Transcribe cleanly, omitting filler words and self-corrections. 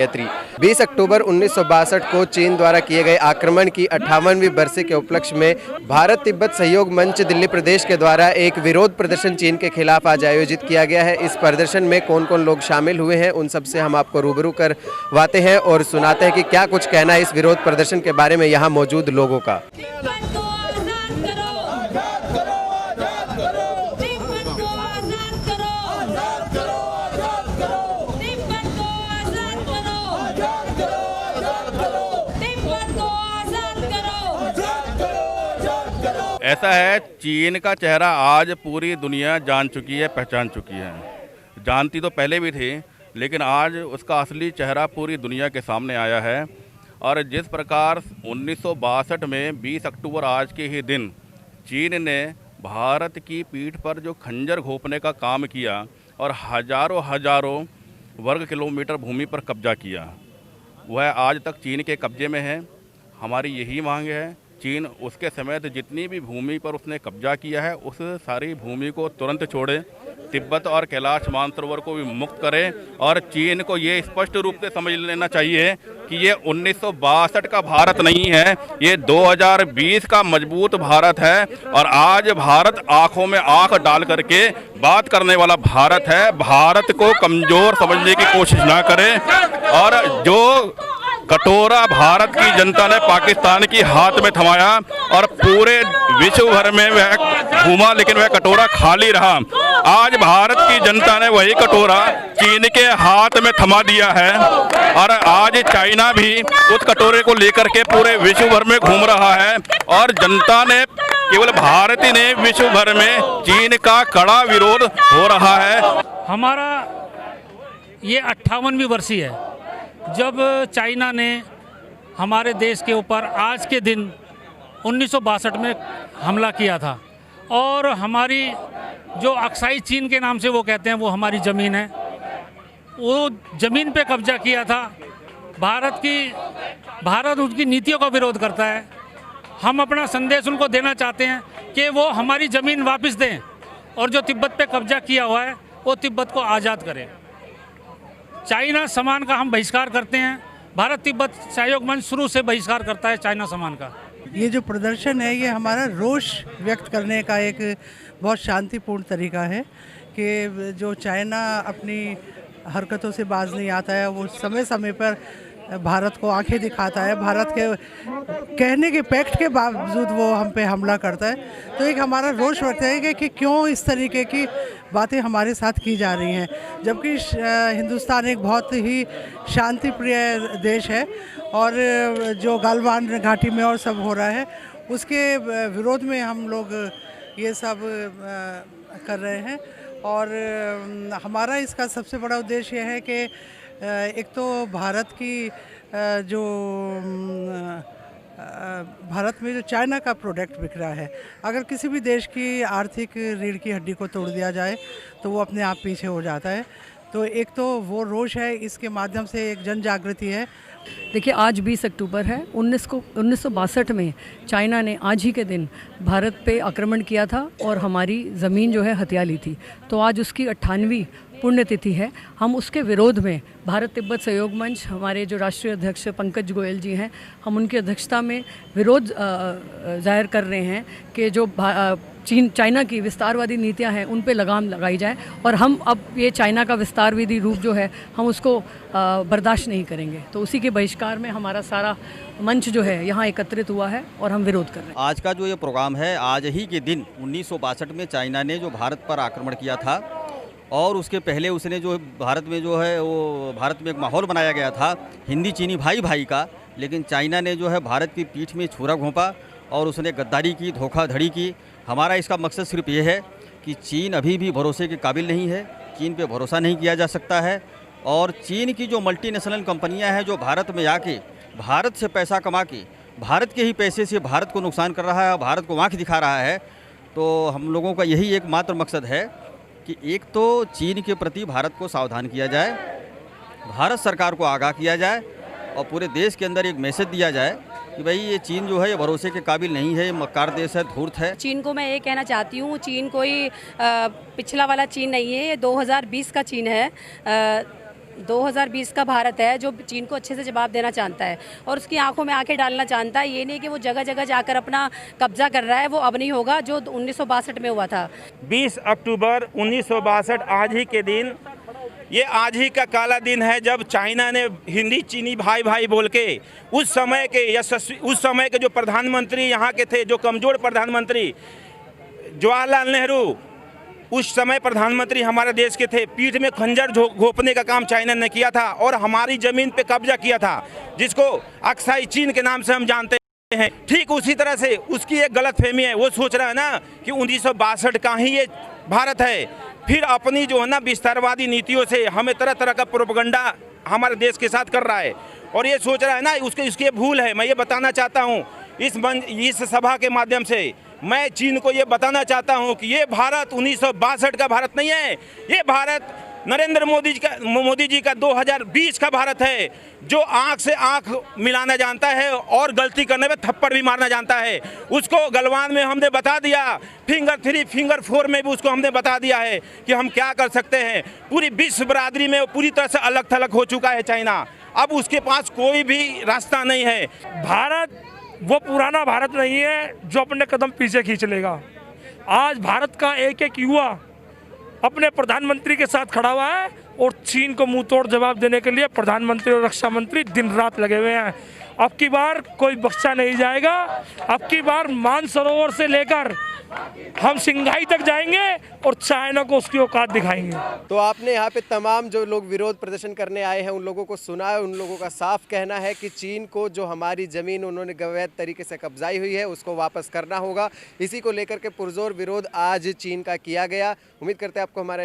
20 अक्टूबर 1962 को चीन द्वारा किए गए आक्रमण की 58वीं बरसी के उपलक्ष्य में भारत तिब्बत सहयोग मंच दिल्ली प्रदेश के द्वारा एक विरोध प्रदर्शन चीन के खिलाफ आज आयोजित किया गया है। इस प्रदर्शन में कौन कौन लोग शामिल हुए हैं उन सब से हम आपको रूबरू करवाते हैं और सुनाते हैं कि क्या कुछ कहना है इस विरोध प्रदर्शन के बारे में यहाँ मौजूद लोगों का। ऐसा है, चीन का चेहरा आज पूरी दुनिया जान चुकी है, पहचान चुकी है। जानती तो पहले भी थी, लेकिन आज उसका असली चेहरा पूरी दुनिया के सामने आया है। और जिस प्रकार 1962 में 20 अक्टूबर आज के ही दिन चीन ने भारत की पीठ पर जो खंजर घोंपने का काम किया और हजारों वर्ग किलोमीटर भूमि पर कब्जा किया, वह आज तक चीन के कब्जे में है। हमारी यही मांग है, चीन उसके समेत जितनी भी भूमि पर उसने कब्जा किया है उस सारी भूमि को तुरंत छोड़े, तिब्बत और कैलाश मानसरोवर को भी मुक्त करे। और चीन को ये स्पष्ट रूप से समझ लेना चाहिए कि ये 1962 का भारत नहीं है, ये 2020 का मजबूत भारत है। और आज भारत आंखों में आंख डाल करके बात करने वाला भारत है। भारत को कमज़ोर समझने की कोशिश ना करे। और जो कटोरा भारत की जनता ने पाकिस्तान की हाथ में थमाया और पूरे विश्व भर में वह घूमा, लेकिन वह कटोरा खाली रहा। आज भारत की जनता ने वही कटोरा चीन के हाथ में थमा दिया है और आज चाइना भी उस कटोरे को लेकर के पूरे विश्व भर में घूम रहा है। और जनता ने, केवल भारत ही नहीं, विश्व भर में चीन का कड़ा विरोध हो रहा है। हमारा ये 58वीं बरसी है जब चाइना ने हमारे देश के ऊपर आज के दिन 1962 में हमला किया था। और हमारी जो अक्साई चीन के नाम से वो कहते हैं, वो हमारी ज़मीन है, वो ज़मीन पे कब्जा किया था। भारत उनकी नीतियों का विरोध करता है। हम अपना संदेश उनको देना चाहते हैं कि वो हमारी ज़मीन वापस दें और जो तिब्बत पे कब्जा किया हुआ है वो तिब्बत को आज़ाद करें। चाइना सामान का हम बहिष्कार करते हैं। भारत तिब्बत सहयोग मंच शुरू से बहिष्कार करता है चाइना सामान का। ये जो प्रदर्शन है ये हमारा रोष व्यक्त करने का एक बहुत शांतिपूर्ण तरीका है कि जो चाइना अपनी हरकतों से बाज नहीं आता है, वो समय समय पर भारत को आंखें दिखाता है, भारत के कहने के पैक्ट के बावजूद वो हम पे हमला करता है। तो एक हमारा रोष व्यक्त है कि क्यों इस तरीके की बातें हमारे साथ की जा रही हैं, जबकि हिंदुस्तान एक बहुत ही शांति प्रिय देश है और जो गालवान घाटी में और सब हो रहा है उसके विरोध में हम लोग ये सब कर रहे हैं। और हमारा इसका सबसे बड़ा उद्देश्य यह है कि एक तो भारत में जो चाइना का प्रोडक्ट बिक रहा है, अगर किसी भी देश की आर्थिक रीढ़ की हड्डी को तोड़ दिया जाए तो वो अपने आप पीछे हो जाता है। तो एक तो वो रोष है, इसके माध्यम से एक जन जागृति है। देखिए, आज 20 अक्टूबर है। 1962 में चाइना ने आज ही के दिन भारत पे आक्रमण किया था और हमारी ज़मीन जो है हथिया ली थी। तो आज उसकी 58वीं पुण्यतिथि है। हम उसके विरोध में भारत तिब्बत सहयोग मंच, हमारे जो राष्ट्रीय अध्यक्ष पंकज गोयल जी हैं, हम उनकी अध्यक्षता में विरोध जाहिर कर रहे हैं कि जो चाइना की विस्तारवादी नीतियां हैं उन पे लगाम लगाई जाए। और हम अब ये चाइना का विस्तारवादी रूप जो है हम उसको बर्दाश्त नहीं करेंगे। तो उसी के बहिष्कार में हमारा सारा मंच जो है यहाँ एकत्रित हुआ है और हम विरोध कर रहे हैं। आज का जो ये प्रोग्राम है, आज ही के दिन 1962 में चाइना ने जो भारत पर आक्रमण किया था और उसके पहले उसने जो भारत में जो है वो भारत में एक माहौल बनाया गया था हिंदी चीनी भाई भाई का, लेकिन चाइना ने जो है भारत की पीठ में छुरा घोंपा और उसने गद्दारी की, धोखाधड़ी की। हमारा इसका मकसद सिर्फ ये है कि चीन अभी भी भरोसे के काबिल नहीं है, चीन पे भरोसा नहीं किया जा सकता है। और चीन की जो मल्टीनेशनल कंपनियां हैं जो भारत में आके भारत से पैसा कमा के भारत के ही पैसे से भारत को नुकसान कर रहा है, भारत को आँख दिखा रहा है। तो हम लोगों का यही एकमात्र मकसद है कि एक तो चीन के प्रति भारत को सावधान किया जाए, भारत सरकार को आगाह किया जाए और पूरे देश के अंदर एक मैसेज दिया जाए कि भाई ये चीन जो है ये भरोसे के काबिल नहीं है, ये मक्कार देश है, धूर्त है। चीन को मैं ये कहना चाहती हूँ, चीन कोई पिछला वाला चीन नहीं है, ये 2020 का चीन है। 2020 का भारत है जो चीन को अच्छे से जवाब देना चाहता है और उसकी आंखों में आंखें डालना चाहता है। ये नहीं कि वो जगह जगह जाकर अपना कब्जा कर रहा है, वो अब नहीं होगा जो 1962 में हुआ था। 20 अक्टूबर 1962 आज ही के दिन, ये आज ही का काला दिन है जब चाइना ने हिंदी चीनी भाई भाई बोल के उस समय के जो प्रधानमंत्री यहाँ के थे, जो कमज़ोर प्रधानमंत्री जवाहरलाल नेहरू उस समय प्रधानमंत्री हमारे देश के थे, पीठ में खंजर घोंपने का काम चाइना ने किया था और हमारी ज़मीन पे कब्जा किया था, जिसको अक्साई चीन के नाम से हम जानते हैं। ठीक उसी तरह से उसकी एक गलतफहमी है, वो सोच रहा है ना कि 1962 का ही ये भारत है। फिर अपनी जो है ना विस्तारवादी नीतियों से हमें तरह तरह का प्रोपगंडा हमारे देश के साथ कर रहा है और ये सोच रहा है ना उसकी भूल है। मैं ये बताना चाहता हूँ इस सभा के माध्यम से, मैं चीन को ये बताना चाहता हूँ कि ये भारत 1962 का भारत नहीं है, ये भारत नरेंद्र मोदी जी का 2020 का भारत है, जो आंख से आंख मिलाना जानता है और गलती करने पे थप्पड़ भी मारना जानता है। उसको गलवान में हमने बता दिया, फिंगर 3 फिंगर 4 में भी उसको हमने बता दिया है कि हम क्या कर सकते हैं। पूरी विश्व बरादरी में पूरी तरह से अलग थलग हो चुका है चाइना, अब उसके पास कोई भी रास्ता नहीं है। भारत वो पुराना भारत नहीं है जो अपने कदम पीछे खींच लेगा। आज भारत का एक एक युवा अपने प्रधानमंत्री के साथ खड़ा हुआ है और चीन को मुंह तोड़ जवाब देने के लिए प्रधानमंत्री और रक्षा मंत्री दिन रात लगे हुए हैं। अब की बार कोई बख्शा नहीं जाएगा, अब की बार मानसरोवर से लेकर हम सिंघाई तक जाएंगे और चाइना को उसकी औकात दिखाएंगे। तो आपने यहाँ पे तमाम जो लोग विरोध प्रदर्शन करने आए हैं उन लोगों को सुना है। उन लोगों का साफ कहना है कि चीन को जो हमारी ज़मीन उन्होंने अवैध तरीके से कब्जाई हुई है उसको वापस करना होगा। इसी को लेकर के पुरजोर विरोध आज चीन का किया गया। उम्मीद करते हैं आपको हमारा